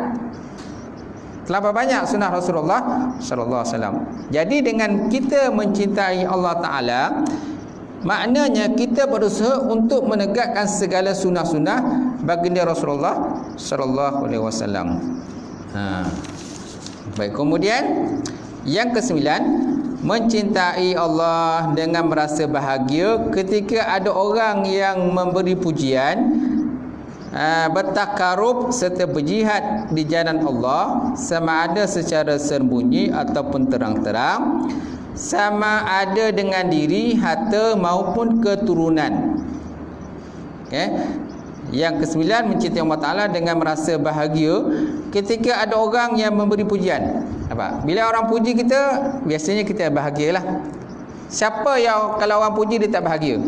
sunnah Rasulullah sallallahu alaihi wasallam. Jadi dengan kita mencintai Allah Ta'ala, maknanya kita berusaha untuk menegakkan segala sunnah-sunnah baginda Rasulullah sallallahu alaihi wasallam. Baik, kemudian yang ke-9, mencintai Allah dengan merasa bahagia ketika ada orang yang memberi pujian bertakarub serta berjihad di jalan Allah, sama ada secara sembunyi ataupun terang-terang, sama ada dengan diri, harta maupun keturunan. Okay. Yang kesembilan, mencintai Allah Ta'ala dengan merasa bahagia ketika ada orang yang memberi pujian. Nampak? Bila orang puji kita, biasanya kita bahagialah. Siapa yang kalau orang puji dia tak bahagia?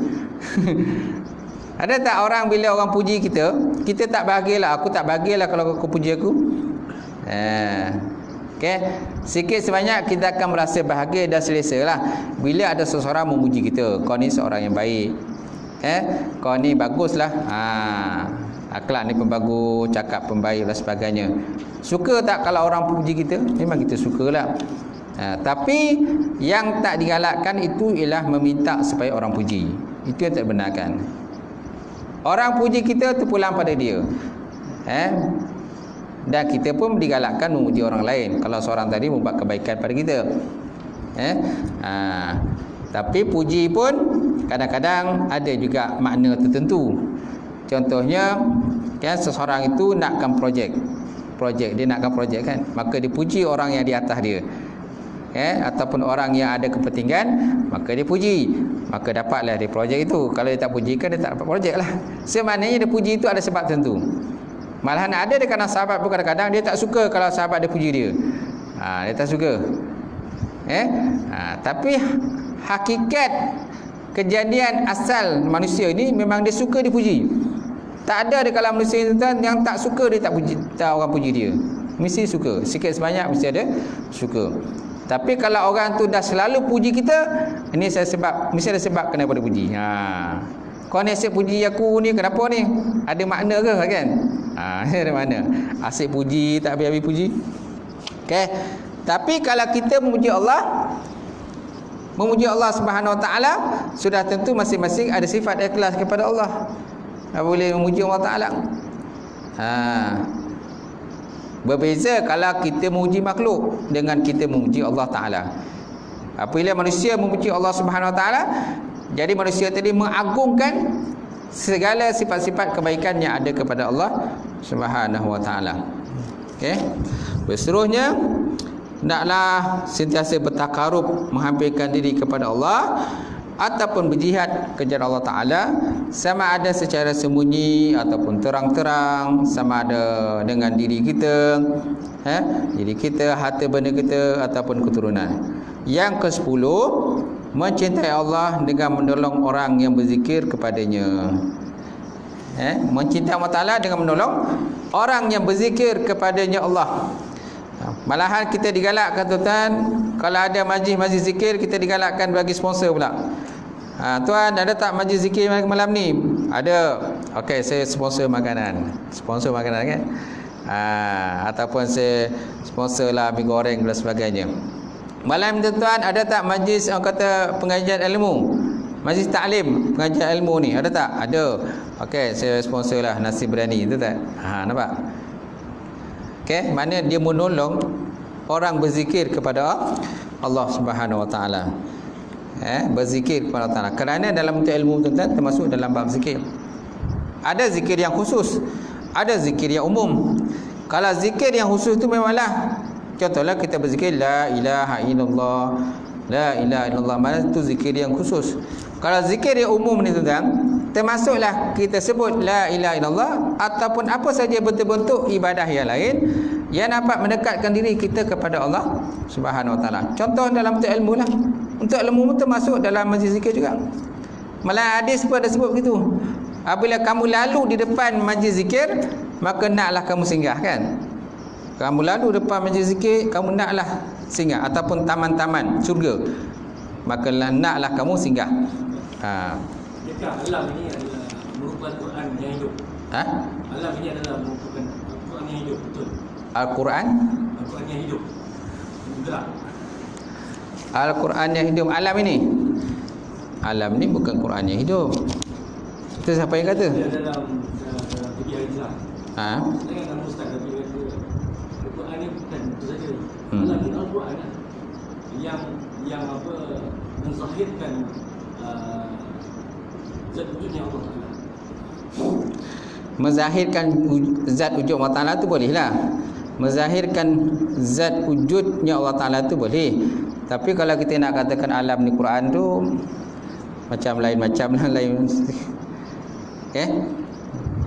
Ada tak orang bila orang puji kita, kita tak bahagialah. Aku tak bahagialah kalau kau puji aku. Okay. Sikit sebanyak kita akan merasa bahagia dan selesa lah bila ada seseorang memuji kita. Kau ni seorang yang baik, kau ni baguslah, akhlak ni pun bagus, cakap pun baik dan sebagainya. Suka tak kalau orang puji kita? Memang kita sukalah. Tapi yang tak digalakkan itu ialah meminta supaya orang puji. Itu yang tak benarkan. Orang puji kita terpulang pada dia, dan kita pun digalakkan memuji orang lain kalau seorang tadi membuat kebaikan pada kita. Tapi puji pun kadang-kadang ada juga makna tertentu. Contohnya, kan, seseorang itu nakkan projek dia nakkan projek, kan, maka dipuji orang yang di atas dia, ataupun orang yang ada kepentingan, maka dia puji, maka dapatlah dia projek itu. Kalau dia tak pujikan, dia tak dapat projek lah. Sebenarnya dia puji itu ada sebab tertentu. Malahan ada di kalangan sahabat pun kadang-kadang dia tak suka kalau sahabat dia puji dia. Dia tak suka. Tapi hakikat kejadian asal manusia ini memang dia suka dipuji. Tak ada di kalangan manusia yang tak suka dia tak puji, tak orang puji dia. Mesti suka. Sikit sebanyak mesti ada suka. Tapi kalau orang tu dah selalu puji kita, ini saya sebab, mesti ada sebab kenapa dia puji. Kau ni asyik puji aku ni, kenapa ni? Ada makna ke, kan? Ada makna. Asyik puji, tak habis-habis puji. Okay. Tapi kalau kita memuji Allah Subhanahu Wa Taala, sudah tentu masing-masing ada sifat ikhlas kepada Allah. Boleh memuji Allah Taala. Berbeza kalau kita memuji makhluk dengan kita memuji Allah Taala. Apabila manusia memuji Allah Subhanahu Wa Taala, jadi manusia tadi mengagungkan segala sifat-sifat kebaikan yang ada kepada Allah Subhanahu Wa Taala. Okey. Seterusnya, hendaklah sentiasa bertakarub, menghampirkan diri kepada Allah ataupun berjihad ke jalan Allah Ta'ala, sama ada secara sembunyi ataupun terang-terang, sama ada dengan diri kita, harta benda kita ataupun keturunan. Yang ke-10, mencintai Allah dengan menolong orang yang berzikir kepadanya. Mencintai Allah Ta'ala dengan menolong orang yang berzikir kepadanya Allah. Malahan kita digalakkan, tuan, kalau ada majlis zikir, kita digalakkan bagi sponsor pula. Tuan, ada tak majlis zikir malam ni? Ada. Okey, saya sponsor makanan. Sponsor makanan, kan? Ataupun saya sponsor lah mi goreng dan sebagainya. Malam tu, tuan, ada tak majlis orang kata pengajian ilmu? Majlis taklim, pengajian ilmu ni, ada tak? Ada. Okey, saya sponsor lah nasi biryani, tu tak? Nampak? Okey, mana dia menolong orang berzikir kepada Allah Subhanahu Wa Taala. Berzikir kepada Allah Taala. Kerana dalam ilmu, tuan-tuan, termasuk dalam bab zikir. Ada zikir yang khusus, ada zikir yang umum. Kalau zikir yang khusus tu memanglah, contohlah kita berzikir la ilaha illallah, la ilaha illallah, mana tu zikir yang khusus. Kalau zikir yang umum ni, tuan-tuan, termasuklah kita sebut la ilaha illallah ataupun apa saja bentuk-bentuk ibadah yang lain yang dapat mendekatkan diri kita kepada Allah Subhanahu Wa Taala. Contoh dalam untuk ilmu lah. Untuk ilmu pun termasuk dalam majlis zikir juga. Malah hadis pun ada sebut begitu. Apabila kamu lalu di depan majlis zikir, maka naklah kamu singgah, kan? Kamu lalu depan majlis zikir, kamu naklah singgah, ataupun taman-taman surga, maka naklah kamu singgah. Adakah alam ini adalah merupakan Quran yang hidup? Alam ini adalah merupakan Quran yang hidup, betul? Al-Quran? Al-Quran yang hidup. Bergerak. Al-Quran yang hidup. Alam ini? Alam ni bukan Quran yang hidup. Itu siapa yang kata? Dia dalam pergi Islam. Dengan nama Ustaz kata Al-Quran ni bukan itu saja. Alam ni Al-Quran lah. Yang apa, menzahirkan zat wujudnya Allah Ta'ala. Menzahirkan zat wujud Allah Ta'ala tu boleh lah. Menzahirkan zat wujudnya Allah Ta'ala tu boleh. Tapi kalau kita nak katakan alam ni Quran tu macam lain macam lah, lain.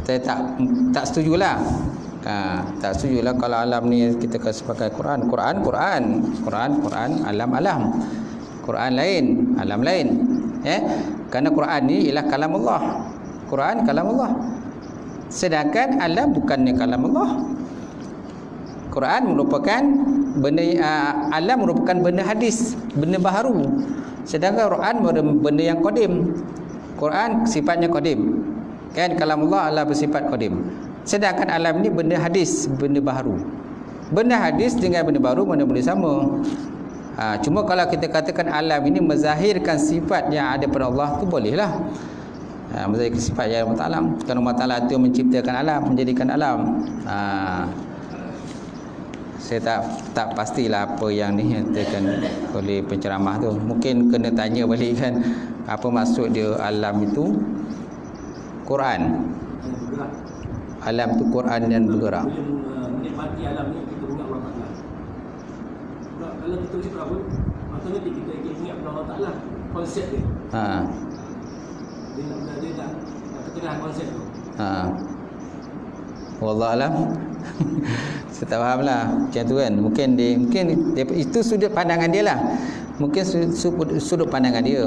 Saya tak setujulah. Tak setujulah kalau alam ni kita sebagai Quran. Quran, alam. Quran lain, alam lain. Kerana Quran ni ialah kalam Allah. Quran kalam Allah. Sedangkan alam bukannya kalam Allah. Quran merupakan benda, alam merupakan benda hadis, benda baharu. Sedangkan Quran benda yang qadim. Quran sifatnya qadim. Kan kalam Allah bersifat qadim. Sedangkan alam ni benda hadis, benda baharu. Benda hadis dengan benda baru mana boleh sama. Cuma kalau kita katakan alam ini menzahirkan sifat yang ada pada Allah tu bolehlah. Menzahirkan sifat yang Allah Ta'ala. Kerana Allah Ta'ala itu menciptakan alam, menjadikan alam. Saya tak pastilah apa yang dinyatakan oleh penceramah tu. Mungkin kena tanya balik kan, apa maksud dia alam itu Quran. Alam tu Quran dan bergerak. Menikmati alam ni kita ingat Allah Ta'ala. Kalau kita cakap apa, automatik kita ingat Allah Ta'ala. Konsep dia. Dia tak ketengah konsep tu. Wallahualam. Saya tak faham lah macam tu kan. Mungkin dia, itu sudut pandangan dia lah. Mungkin sudut pandangan dia.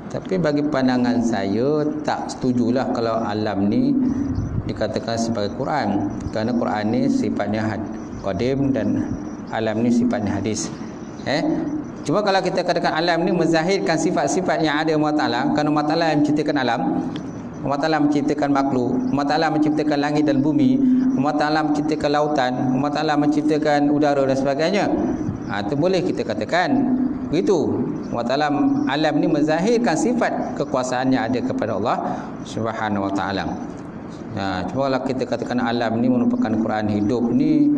Tapi bagi pandangan saya tak setujulah kalau alam ni dikatakan sebagai Quran. Kerana Quran ni sifatnya qadim dan alam ni sifatnya hadis. Cuma kalau kita katakan alam ni menzahirkan sifat-sifat yang ada Allah Ta'ala. Kerana Allah Ta'ala yang menciptakan alam, Allah Ta'ala menciptakan makhluk, Allah Ta'ala menciptakan langit dan bumi, Allah Ta'ala menciptakan lautan, Allah Ta'ala menciptakan udara dan sebagainya. Itu boleh kita katakan begitu. Allah Ta'ala, alam ni menzahirkan sifat kekuasaan yang ada kepada Allah Subhanahu Wa Ta'ala. Cuma kalau kita katakan alam ni merupakan Quran hidup ni,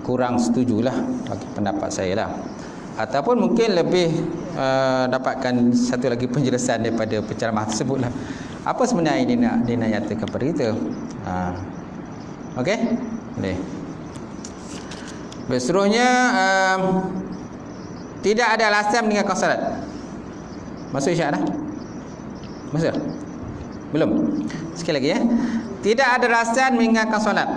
kurang setujulah bagi pendapat saya lah. Ataupun mungkin lebih dapatkan satu lagi penjelasan daripada penceramah tersebut lah. Apa sebenarnya dia nak nyatakan kepada kita. Okey? Boleh. Seterusnya, tidak ada alasan meninggalkan salat. Masuk isyak dah? Masuk? Belum? Sekali lagi ya. Tidak ada alasan meninggalkan salat.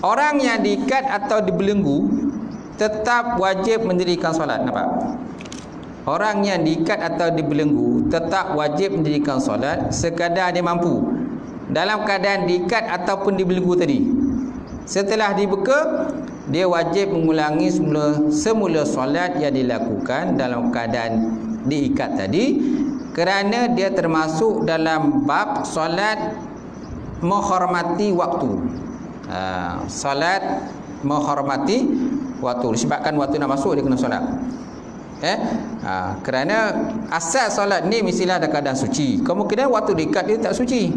Orang yang diikat atau dibelenggu tetap wajib mendirikan solat. Nampak? Orang yang diikat atau dibelenggu tetap wajib mendirikan solat sekadar dia mampu. Dalam keadaan diikat ataupun dibelenggu tadi, setelah dibuka, dia wajib mengulangi semula solat yang dilakukan dalam keadaan diikat tadi, kerana dia termasuk dalam bab solat menghormati waktu. Solat menghormati waktu, disebabkan waktu nak masuk dia kena solat. Kerana asal solat ni mestilah dalam keadaan suci. Kemungkinan waktu diikat dia tak suci,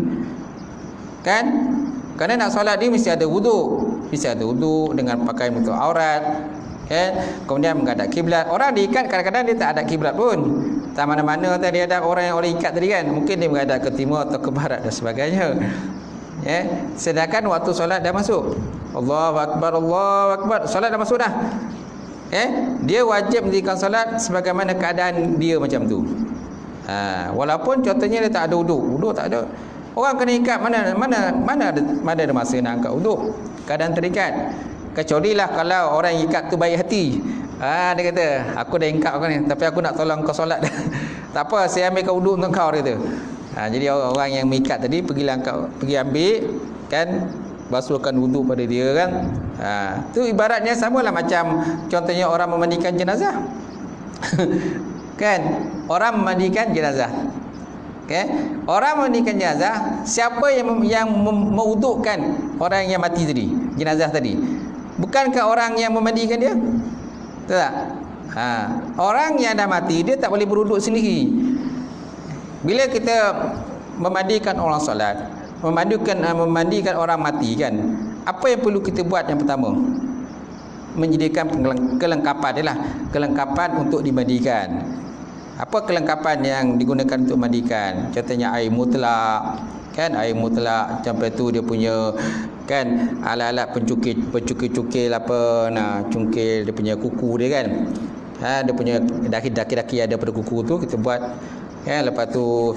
kan? Kerana nak solat ni mesti ada wuduk, dengan pakaian menutup aurat, kan? Kemudian menghadap kiblat. Orang diikat kadang-kadang dia tak ada kiblat pun. Tak mana-mana tadi ada orang yang ikat tadi kan, mungkin dia menghadap ke timur atau ke barat dan sebagainya. Sedangkan waktu solat dah masuk, Allahu Akbar, Allahu Akbar, solat dah masuk dah. Dia wajib mendirikan solat sebagaimana keadaan dia macam tu. Walaupun contohnya dia tak ada wuduk tak ada. Orang kena ikat, mana ada masa nak angkat wuduk, keadaan terikat. Kecuali lah kalau orang yang ikat tu baik hati. Dia kata, aku dah ikat kau ni, tapi aku nak tolong kau solat. Tak apa, saya ambilkan wuduk untuk kau, dia kata. Jadi orang yang mengikat tadi pergi ambil, kan, basuhkan wuduk pada dia kan. Tu ibaratnya samalah macam contohnya orang memandikan jenazah. Kan, orang memandikan jenazah. Orang memandikan jenazah, siapa yang mewudukkan orang yang mati tadi, jenazah tadi? Bukankah orang yang memandikan dia? Betul tak? Orang yang dah mati, dia tak boleh berwuduk sendiri. Bila kita memandikan orang solat, memandikan orang mati kan, apa yang perlu kita buat yang pertama? Menyediakan kelengkapan dia lah, kelengkapan untuk dimandikan. Apa kelengkapan yang digunakan untuk mandikan? Contohnya air mutlak, kan, air mutlak, sampai tu dia punya kan alat-alat pencukir apa, cungkil dia punya kuku dia kan, dia punya daki-daki ada pada kuku tu kita buat kan. Lepas tu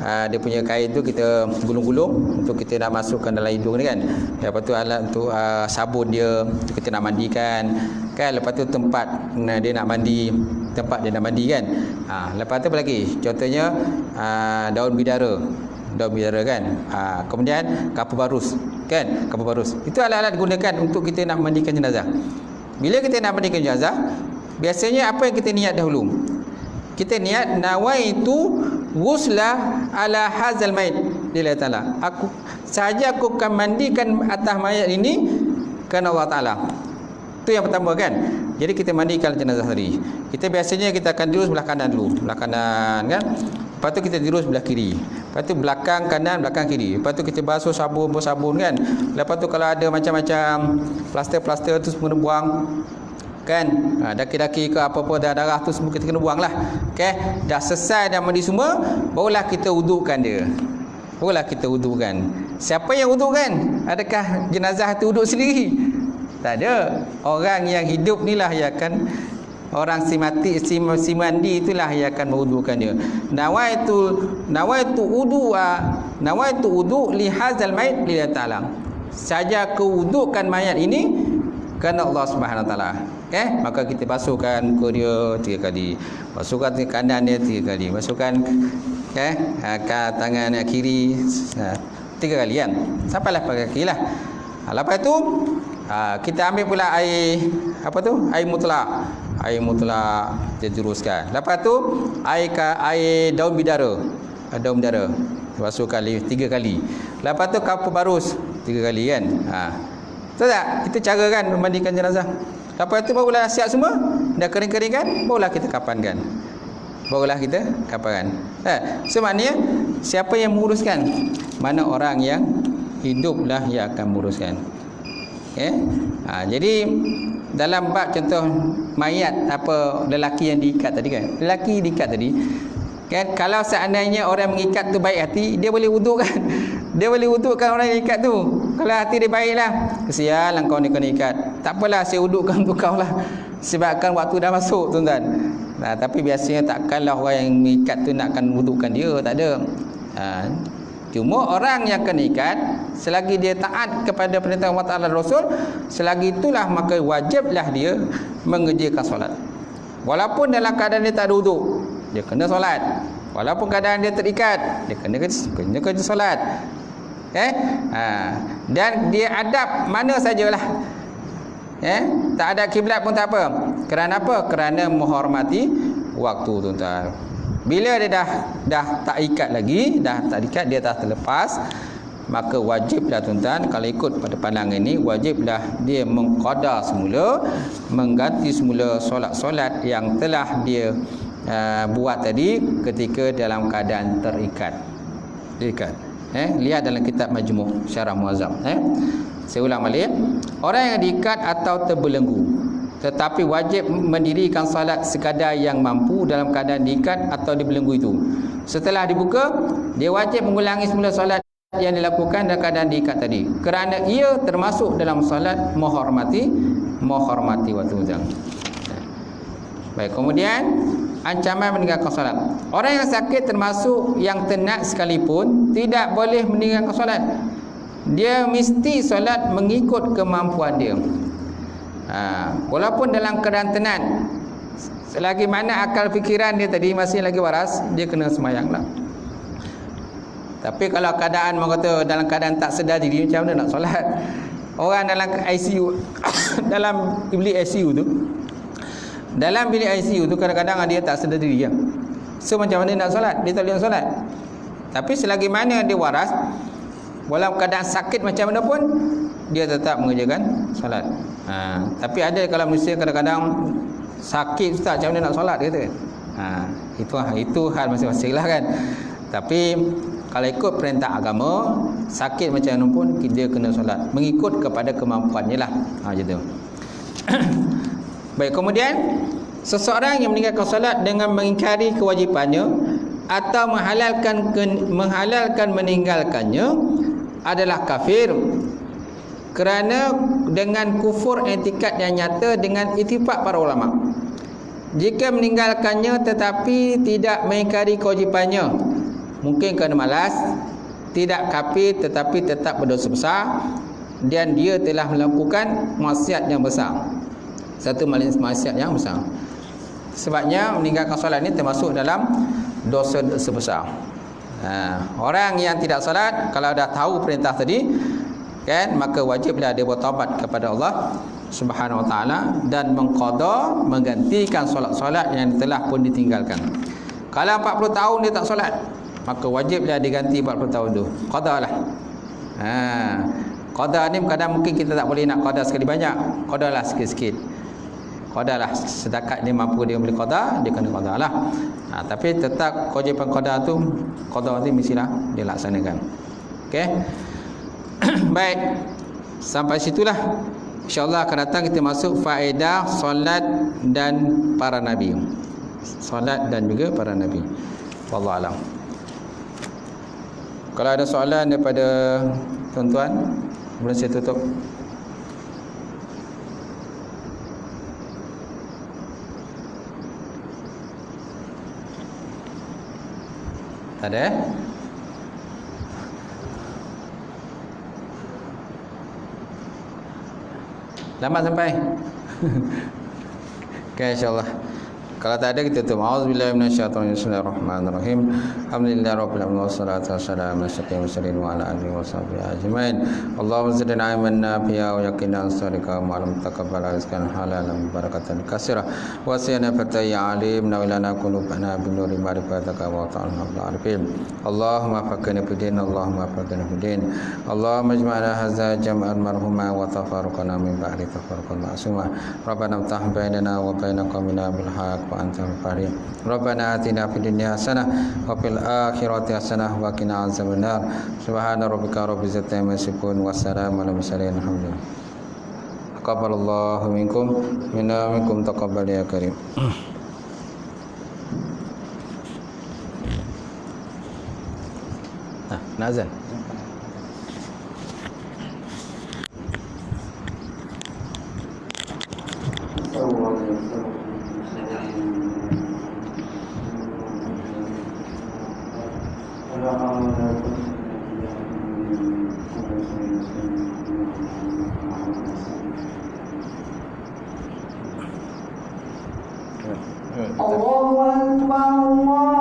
dia punya kain tu kita gulung-gulung untuk kita nak masukkan dalam hidung ni kan. Lepas tu alat untuk sabun dia kita nak mandikan kan. Lepas tu tempat dia nak mandi, tempat dia nak mandi kan. Lepas tu apa lagi, contohnya daun bidara kan. Kemudian kapur barus kan, kapur barus itu alat-alat digunakan untuk kita nak mandikan jenazah. Bila kita nak mandikan jenazah, biasanya apa yang kita niat dahulu? Kita niat nawaitu ghusla ala hazal mait lillahi taala. Aku akan mandikan atas mayat ini kerana Allah Taala. Itu yang pertama kan. Jadi kita mandikan jenazah tadi. Kita biasanya kita akan tidur sebelah kanan dulu, sebelah kanan kan. Lepas tu kita tidur sebelah kiri. Lepas tu belakang kanan, belakang kiri. Lepas tu kita basuh sabun kan. Lepas tu kalau ada macam-macam plaster-plaster tu semua buang kan, daki-daki ke apa-apa darah tu semua kita kena buang lah. Okay, dah selesai dah mandi semua, barulah kita wudukkan dia. Siapa yang wudukkan? Adakah jenazah tu wuduk sendiri? Tak ada. Orang yang hidup ni lah yang akan, orang si mandi itulah yang akan mewudukkan dia. Nawaitu wudu li hadzal mait lillahi ta'ala. Saja kewudukan mayat ini kerana Allah Subhanahu Wa Taala. Maka kita basuhkan muka dia 3 kali, basuhkan kanan dia 3 kali, basuhkan ke tangan kiri 3 kali kan, sampailah pada kaki lah. Lepas tu kita ambil pula air air mutlak kita teruskan. Lepas tu air daun bidara basuhkan 3 kali. Lepas tu kapur barus 3 kali kan. Betul tak? Itu cara kan memandikan jenazah. Lepas tu barulah siap semua, dah kering-kering kan, barulah kita kapankan. So maknanya siapa yang menguruskan? Mana orang yang hiduplah yang akan menguruskan. Jadi dalam bab contoh mayat lelaki yang diikat tadi kan. Lelaki diikat tadi kan, kalau seandainya orang mengikat tu baik hati, dia boleh wuduk kan. Dia boleh wudukkan orang yang ikat tu. Kalau hati dia baiklah, kesian kau ni kena ikat. Tak apalah, saya wudukkan untuk kau lah. Sebabkan waktu dah masuk tuan-tuan. Tapi biasanya takkanlah orang yang mengikat tu nakkan wudukkan dia, tak ada. Cuma orang yang kena ikat, selagi dia taat kepada perintah Allah Ta'ala Rasul, selagi itulah maka wajiblah dia mengerjakan solat. Walaupun dalam keadaan dia tak ada wuduk, dia kena solat. Walaupun keadaan dia terikat, dia kena kerja solat. Dan dia adab mana sajalah. Tak ada kiblat pun tak apa. Kerana apa? Kerana menghormati waktu tuan-tuan. Bila dia dah tak ikat lagi, dah tak ikat, dia dah terlepas, maka wajiblah tuan-tuan, kalau ikut pada pandangan ini, wajiblah dia mengqada semula, mengganti semula solat-solat yang telah dia buat tadi ketika dalam keadaan terikat. Lihat dalam kitab Majmu' Syarah Muazzam. Saya ulang balik. Orang yang diikat atau terbelenggu, tetapi wajib mendirikan salat sekadar yang mampu dalam keadaan diikat atau dibelenggu itu. Setelah dibuka, dia wajib mengulangi semula salat yang dilakukan dalam keadaan diikat tadi, kerana ia termasuk dalam salat menghormati waktu uzang. Baik, kemudian ancaman meninggalkan solat. Orang yang sakit termasuk yang tenat sekalipun tidak boleh meninggalkan solat. Dia mesti solat mengikut kemampuan dia. Walaupun dalam keadaan tenat, selagi mana akal fikiran dia tadi masih lagi waras, dia kena sembahyang lah. Tapi kalau keadaan orang kata dalam keadaan tak sedar diri, macam mana nak solat? Orang dalam ICU dalam bilik ICU tu, kadang-kadang dia tak sedar diri. So macam mana nak solat? Dia tak boleh solat. Tapi selagi mana dia waras, walau keadaan sakit macam mana pun, dia tetap mengerjakan solat. Tapi ada kalau manusia kadang-kadang sakit, ustaz macam mana nak solat kata. Itu hal masing-masing lah kan. Tapi kalau ikut perintah agama, sakit macam mana pun dia kena solat mengikut kepada kemampuannya lah. Macam tu. Baik, kemudian seseorang yang meninggalkan solat dengan mengingkari kewajipannya, atau menghalalkan meninggalkannya adalah kafir, kerana dengan kufur i'tikad yang nyata dengan ittifaq para ulama. Jika meninggalkannya tetapi tidak mengingkari kewajipannya, mungkin kerana malas, tidak kafir tetapi tetap berdosa besar, dan dia telah melakukan maksiat yang besar, satu maksiat yang besar. Sebabnya meninggalkan solat ini termasuk dalam dosa besar. Orang yang tidak solat, kalau dah tahu perintah tadi, kan, maka wajiblah dia bertaubat kepada Allah Subhanahu Wa Taala dan mengqada, menggantikan solat-solat yang telah pun ditinggalkan. Kalau 40 tahun dia tak solat, maka wajiblah diganti 40 tahun tu. Qadalah. Qada ni kadang mungkin kita tak boleh nak qada sekali banyak. Qadalah sikit-sikit. Qadalah setakat dia mampu dia boleh qada, dia kena qadalah. Tapi tetap kewajipan qada tu mestilah dia laksanakan. Okey. Baik. Sampai situlah. InsyaAllah akan datang kita masuk faedah solat dan para nabi. Solat dan juga para nabi. Wallahu a'lam. Kalau ada soalan daripada tuan-tuan, boleh saya tutup. Tak ada? Lambat sampai. Okay, insyaAllah. Kalau tak ada kita tutup. Auzubillahi minasyaitonir rajim. Bismillahirrahmanirrahim. Alhamdulillahirabbil alamin wassalatu wassalamu ala asyrafil mursalin wa ala alihi washabbihi ajmain. Allahumma zidna ilman nafi'a wa yaqina as-sadiqa wa alam taqabbal rizqan halalan barakatan katsira wa siyana fataya alim wa lana qulubana bi nuri ma'rifataka wa ta'ala al-arifin. Allahumma faqina fid-din, Allahumma faqina fid-din. Allahumma ijma'na hadza jam'an marhuma wa tafarraqna min ba'di tafarruqan ma'suma. Rabbana iftah bainana wa baina qaumina bil haqq wa antal farid. Rabbana atina fid dunya hasanah wa fil akhirati hasanah wa qina azabannar. Subhana rabbika rabbil izzati amma yasifun wa salamun alal mursalin. Alhamdulillah. Taqabbalallahu minkum minna minkum taqabbal ya karim. Nazan. Allahu Akbar.